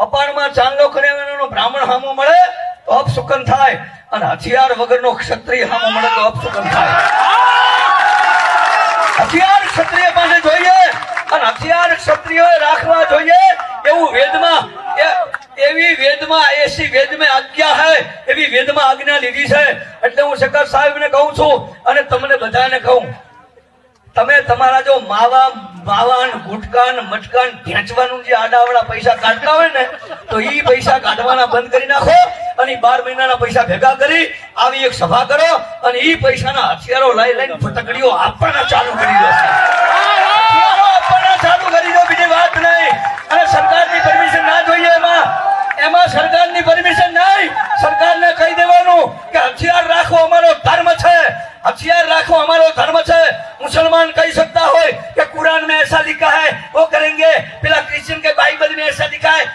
અપાણમાં ચાંદલો કર્યાનો બ્રાહ્મણ હામો મળે તો અપશુકન થાય, અને હથિયાર વગરનો ક્ષત્રિય હામો મળે તો અપશુકન થાય. હથિયાર ક્ષત્રિય પાસે જોઈએ અને હથિયાર ક્ષત્રિયોએ રાખવા જોઈએ એવું વેદમાં, એવી વેદમાં, એસી વેદમાં આજ્ઞા હે, એવી વેદમાં આજ્ઞા લીધી છે. એટલે હું શંકર સાહેબને કહું છું અને તમને બધાને કહું, તમે તમારા જો માવાન ગુટકાન મટકાન ભેંચવાનું જે આડાવડા પૈસા કાઢતા હોય ને, તો ઈ પૈસા કાઢવાના બંધ કરી નાખો અને 12 મહિનાના પૈસા ભેગા કરી આવી એક સભા કરો અને ઈ પૈસાના હથિયારો લઈને ફટકડીઓ આપવાના ચાલુ કરી દો.